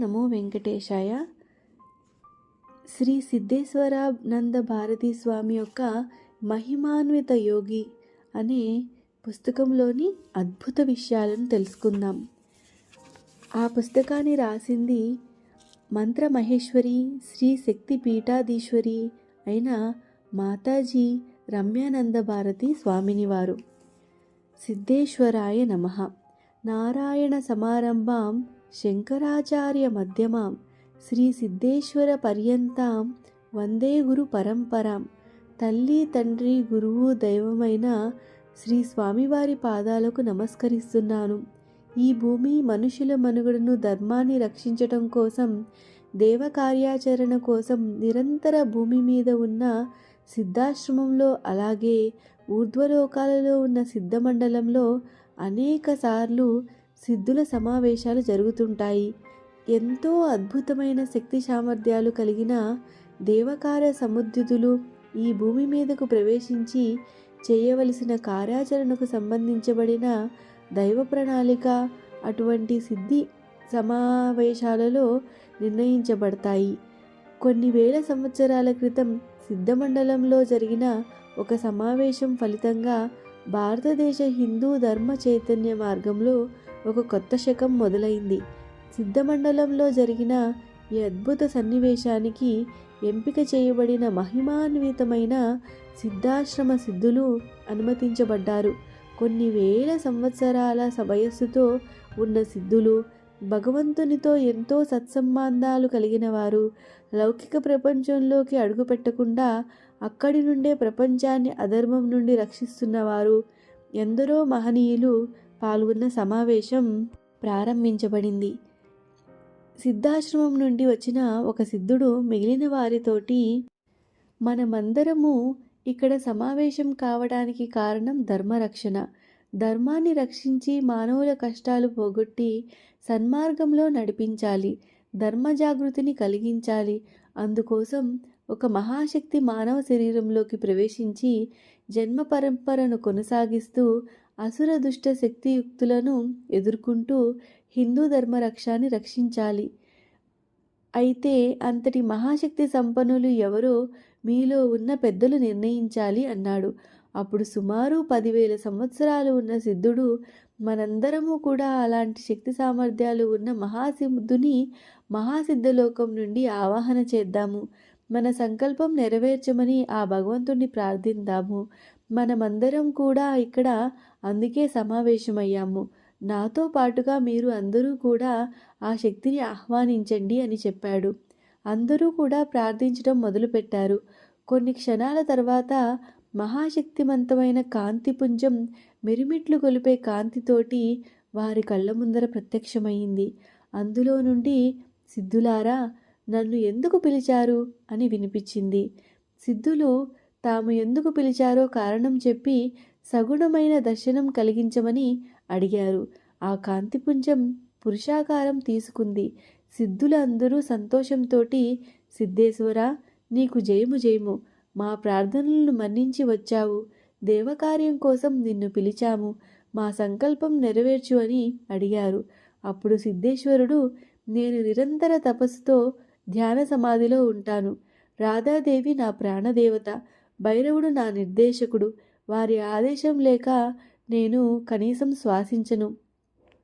నమో వెంకటేశాయ. శ్రీ సిద్ధేశ్వరానంద భారతీ స్వామి యొక్క మహిమాన్విత యోగి అనే పుస్తకంలోని అద్భుత విషయాలను తెలుసుకుందాం. ఆ పుస్తకాన్ని రాసింది మంత్ర మహేశ్వరి శ్రీ శక్తి పీఠాధీశ్వరి అయిన మాతాజీ రమ్యానంద భారతీ స్వామిని వారు. సిద్ధేశ్వరాయ నమః. నారాయణ సమారంభాం శంకరాచార్య మధ్యమాం శ్రీ సిద్ధేశ్వర పర్యంతాం వందే గురు పరంపరాం. తల్లి తండ్రి గురువు దైవమైన శ్రీ స్వామివారి పాదాలకు నమస్కరిస్తున్నాను. ఈ భూమి మనుషుల మనుగడను ధర్మాన్ని రక్షించటం కోసం, దేవ కార్యాచరణ కోసం నిరంతర భూమి మీద ఉన్న సిద్ధాశ్రమంలో, అలాగే ఊర్ధ్వలోకాలలో ఉన్న సిద్ధమండలంలో అనేక సార్లు సిద్ధుల సమావేశాలు జరుగుతుంటాయి. ఎంతో అద్భుతమైన శక్తి సామర్థ్యాలు కలిగిన దేవకార్య సముద్యుతులు ఈ భూమి మీదకు ప్రవేశించి చేయవలసిన కార్యాచరణకు సంబంధించబడిన దైవ ప్రణాళిక అటువంటి సిద్ధి సమావేశాలలో నిర్ణయించబడతాయి. కొన్ని వేల సంవత్సరాల క్రితం సిద్ధమండలంలో జరిగిన ఒక సమావేశం ఫలితంగా భారతదేశ హిందూ ధర్మ చైతన్య మార్గంలో ఒక కొత్త శకం మొదలైంది. సిద్ధమండలంలో జరిగిన ఈ అద్భుత సన్నివేశానికి ఎంపిక చేయబడిన మహిమాన్వితమైన సిద్ధాశ్రమ సిద్ధులు అనుమతించబడ్డారు. కొన్ని వేల సంవత్సరాల వయస్సుతో ఉన్న సిద్ధులు, భగవంతునితో ఎంతో సత్సంబంధాలు కలిగిన వారు, లౌకిక ప్రపంచంలోకి అడుగుపెట్టకుండా అక్కడి నుండే ప్రపంచాన్ని అధర్మం నుండి రక్షిస్తున్నవారు ఎందరో మహనీయులు పాల్గొన్న సమావేశం ప్రారంభించబడింది. సిద్ధాశ్రమం నుండి వచ్చిన ఒక సిద్ధుడు మిగిలిన వారితోటి, మనమందరము ఇక్కడ సమావేశం కావడానికి కారణం ధర్మరక్షణ. ధర్మాన్ని రక్షించి మానవుల కష్టాలు పోగొట్టి సన్మార్గంలో నడిపించాలి, ధర్మ జాగృతిని కలిగించాలి. అందుకోసం ఒక మహాశక్తి మానవ శరీరంలోకి ప్రవేశించి జన్మ పరంపరను కొనసాగిస్తూ అసుర దుష్ట శక్తియుక్తులను ఎదుర్కొంటూ హిందూ ధర్మరక్షాన్ని రక్షించాలి. అయితే అంతటి మహాశక్తి సంపన్నులు ఎవరో మీలో ఉన్న పెద్దలు నిర్ణయించాలి అన్నాడు. అప్పుడు సుమారు 10,000 సంవత్సరాలు ఉన్న సిద్ధుడు, మనందరము కూడా అలాంటి శక్తి సామర్థ్యాలు ఉన్న మహాసిద్ధుని మహాసిద్ధలోకం నుండి ఆవాహన చేద్దాము. మన సంకల్పం నెరవేర్చమని ఆ భగవంతుణ్ణి ప్రార్థిద్దాము. మనమందరం కూడా ఇక్కడ అందుకే సమావేశమయ్యాము. నాతో పాటుగా మీరు అందరూ కూడా ఆ శక్తిని ఆహ్వానించండి అని చెప్పాడు. అందరూ కూడా ప్రార్థించడం మొదలుపెట్టారు. కొన్ని క్షణాల తర్వాత మహాశక్తివంతమైన కాంతిపుంజం మిరుమిట్లు గొలిపే కాంతితోటి వారి కళ్ళ ముందర ప్రత్యక్షమైంది. అందులో నుండి, సిద్ధులారా, నన్ను ఎందుకు పిలిచారు అని వినిపించింది. సిద్ధులు తాము ఎందుకు పిలిచారో కారణం చెప్పి సగుణమైన దర్శనం కలిగించమని అడిగారు. ఆ కాంతిపుంజం పురుషాకారం తీసుకుంది. సిద్ధులందరూ సంతోషంతోటి, సిద్ధేశ్వరా, నీకు జయము జయము, మా ప్రార్థనలను మన్నించి వచ్చావు. దేవకార్యం కోసం నిన్ను పిలిచాము, మా సంకల్పం నెరవేర్చు అని అడిగారు. అప్పుడు సిద్ధేశ్వరుడు, నేను నిరంతర తపస్సుతో ధ్యాన సమాధిలో ఉంటాను. రాధాదేవి నా ప్రాణదేవత, భైరవుడు నా నిర్దేశకుడు. వారి ఆదేశం లేక నేను కనీసం శ్వాసించను.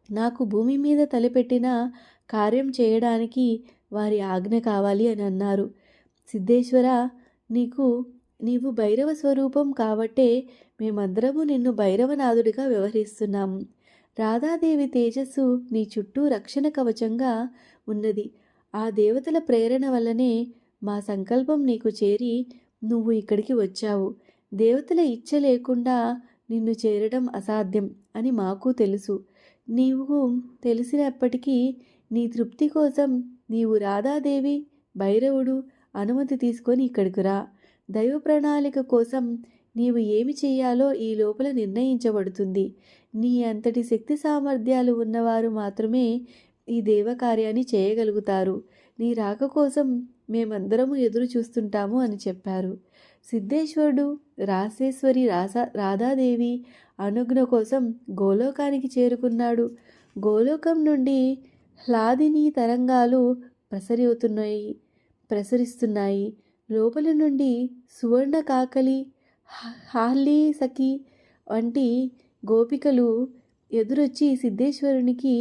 నాకు భూమి మీద తలపెట్టిన కార్యం చేయడానికి వారి ఆజ్ఞ కావాలి అని అన్నారు. సిద్ధేశ్వర, నీవు భైరవ స్వరూపం కాబట్టే మేమందరము నిన్ను భైరవనాథుడిగా వ్యవహరిస్తున్నాము. రాధాదేవి తేజస్సు నీ చుట్టూ రక్షణ కవచంగా ఉన్నది. ఆ దేవతల ప్రేరణ వల్లనే మా సంకల్పం నీకు చేరి నువ్వు ఇక్కడికి వచ్చావు. దేవతల ఇచ్చ లేకుండా నిన్ను చేరడం అసాధ్యం అని మాకు తెలుసు. నీవు తెలిసినప్పటికీ నీ తృప్తి కోసం నీవు రాధాదేవి, భైరవుడు అనుమతి తీసుకొని ఇక్కడికి రా. దైవ ప్రణాళిక కోసం నీవు ఏమి చేయాలో ఈ లోపల నిర్ణయించబడుతుంది. నీ అంతటి శక్తి సామర్థ్యాలు ఉన్నవారు మాత్రమే ఈ దేవకార్యాన్ని చేయగలుగుతారు. నీ రాక కోసం మేమందరము ఎదురు చూస్తుంటాము అని చెప్పారు. సిద్ధేశ్వరుడు రాసేశ్వరి రాధాదేవి అనుజ్ఞ కోసం గోలోకానికి చేరుకున్నాడు. గోలోకం నుండి హ్లాదిని తరంగాలు ప్రసరిస్తున్నాయి. లోపలి నుండి సువర్ణ కాకలి, హార్లీ సఖి వంటి గోపికలు ఎదురొచ్చి సిద్ధేశ్వరునికి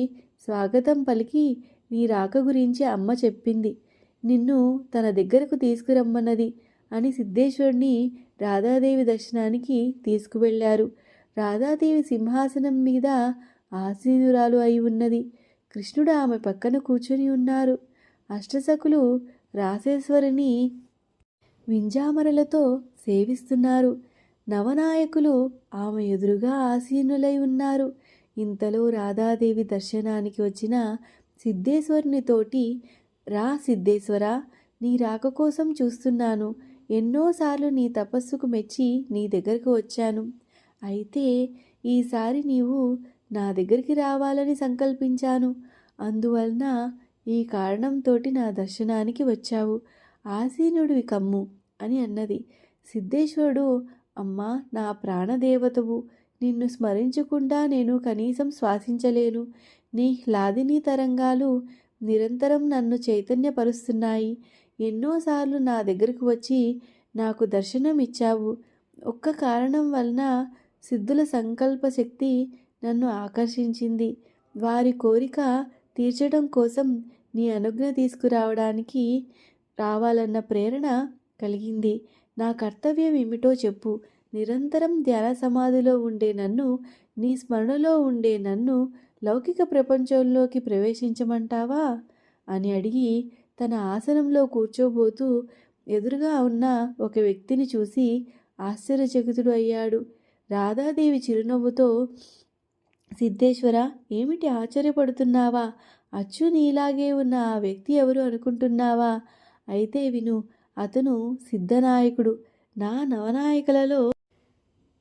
స్వాగతం పలికి, నీ రాక గురించి అమ్మ చెప్పింది, నిన్ను తన దగ్గరకు తీసుకురమ్మన్నది అని సిద్ధేశ్వరుని రాధాదేవి దర్శనానికి తీసుకువెళ్ళారు. రాధాదేవి సింహాసనం మీద ఆసీనురాలు అయి ఉన్నది. కృష్ణుడు ఆమె పక్కన కూర్చొని ఉన్నారు. అష్టసఖులు రాసేశ్వరిని వింజామరలతో సేవిస్తున్నారు. నవనాయకులు ఆమె ఎదురుగా ఆసీనులై ఉన్నారు. ఇంతలో రాధాదేవి దర్శనానికి వచ్చిన సిద్ధేశ్వరునితోటి, రా సిద్ధేశ్వరా, నీ రాక కోసం చూస్తున్నాను. ఎన్నోసార్లు నీ తపస్సుకు మెచ్చి నీ దగ్గరకు వచ్చాను. అయితే ఈసారి నీవు నా దగ్గరికి రావాలని సంకల్పించాను. అందువలన ఈ కారణంతోటి నా దర్శనానికి వచ్చావు. ఆసీనుడివి కమ్ము అని అన్నది. సిద్ధేశ్వరుడు, అమ్మా, నా ప్రాణదేవతవు, నిన్ను స్మరించకుండా నేను కనీసం శ్వాసించలేను. నీ హ్లాదిని తరంగాలు నిరంతరం నన్ను చైతన్యపరుస్తున్నాయి. ఎన్నోసార్లు నా దగ్గరకు వచ్చి నాకు దర్శనం ఇచ్చావు. ఒక్క కారణం వలన సిద్ధుల సంకల్ప శక్తి నన్ను ఆకర్షించింది. వారి కోరిక తీర్చడం కోసం నీ అనుజ్ఞ తీసుకురావడానికి రావాలన్న ప్రేరణ కలిగింది. నా కర్తవ్యం ఏమిటో చెప్పు. నిరంతరం ధ్యాన సమాధిలో ఉండే నన్ను, నీ స్మరణలో ఉండే నన్ను లౌకిక ప్రపంచంలోకి ప్రవేశించమంటావా అని అడిగి తన ఆసనంలో కూర్చోబోతూ ఎదురుగా ఉన్న ఒక వ్యక్తిని చూసి ఆశ్చర్యచకితుడు అయ్యాడు. రాధాదేవి చిరునవ్వుతో, సిద్ధేశ్వర, ఏమిటి ఆశ్చర్యపడుతున్నావా? అచ్చు నీలాగే ఉన్న ఆ వ్యక్తి ఎవరు అనుకుంటున్నావా? అయితే విను, అతను సిద్ధనాయకుడు, నా నవనాయకులలో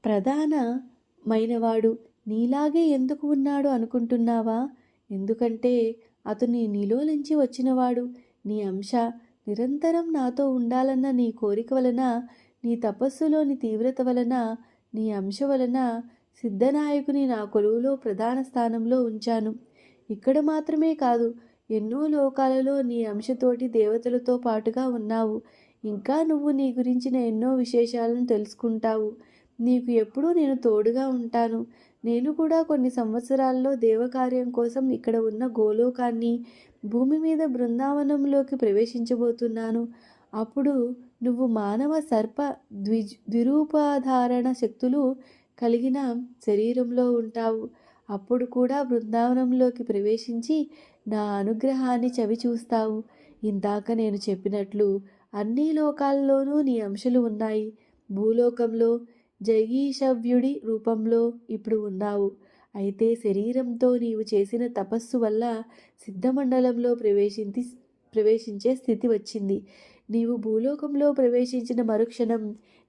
ప్రధానమైనవాడు. నీలాగే ఎందుకు ఉన్నాడు అనుకుంటున్నావా? ఎందుకంటే అతను నీలో నుంచి వచ్చినవాడు. నీ అంశ నిరంతరం నాతో ఉండాలన్న నీ కోరిక వలన, నీ తపస్సులోని తీవ్రత వలన, నీ అంశ వలన సిద్ధనాయకుని నా కొలువులో ప్రధాన స్థానంలో ఉంచాను. ఇక్కడ మాత్రమే కాదు, ఎన్నో లోకాలలో నీ అంశతోటి దేవతలతో పాటుగా ఉన్నావు. ఇంకా నువ్వు నీ గురించిన ఎన్నో విశేషాలను తెలుసుకుంటావు. నీకు ఎప్పుడూ నేను తోడుగా ఉంటాను. నేను కూడా కొన్ని సంవత్సరాల్లో దేవకార్యం కోసం ఇక్కడ ఉన్న గోలోకాన్ని, భూమి మీద బృందావనంలోకి ప్రవేశించబోతున్నాను. అప్పుడు నువ్వు మానవ సర్ప ద్విరూపాధారణ శక్తులు కలిగిన శరీరంలో ఉంటావు. అప్పుడు కూడా బృందావనంలోకి ప్రవేశించి నా అనుగ్రహాన్ని చవి చూస్తావు. ఇందాక నేను చెప్పినట్లు అన్ని లోకాల్లోనూ నీ అంశలు ఉన్నాయి. భూలోకంలో జగీషవ్యుడి రూపంలో ఇప్పుడు ఉన్నావు. అయితే శరీరంతో నీవు చేసిన తపస్సు వల్ల సిద్ధమండలంలో ప్రవేశించే స్థితి వచ్చింది. నీవు భూలోకంలో ప్రవేశించిన మరుక్షణం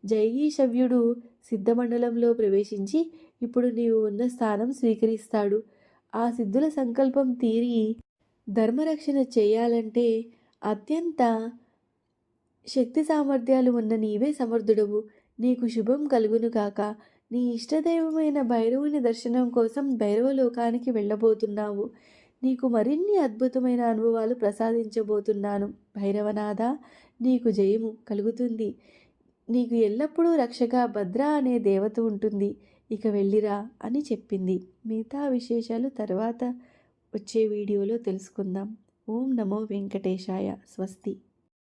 జగీషవ్యుడు సిద్ధమండలంలో ప్రవేశించి ఇప్పుడు నీవు ఉన్న స్థానం స్వీకరిస్తాడు. ఆ సిద్ధుల సంకల్పం తీరి ధర్మరక్షణ చేయాలంటే అత్యంత శక్తి సామర్థ్యాలు ఉన్న నీవే సమర్థుడవు. నీకు శుభం కలుగును కాక. నీ ఇష్టదైవమైన భైరవుని దర్శనం కోసం భైరవలోకానికి వెళ్ళబోతున్నావు. నీకు మరిన్ని అద్భుతమైన అనుభవాలు ప్రసాదించబోతున్నాను. భైరవనాథ, నీకు జయము కలుగుతుంది. నీకు ఎల్లప్పుడూ రక్షగా భద్ర అనే దేవత ఉంటుంది. ఇక వెళ్ళిరా అని చెప్పింది. మిగతా విశేషాలు తర్వాత వచ్చే వీడియోలో తెలుసుకుందాం. ఓం నమో వెంకటేశాయ. స్వస్తి.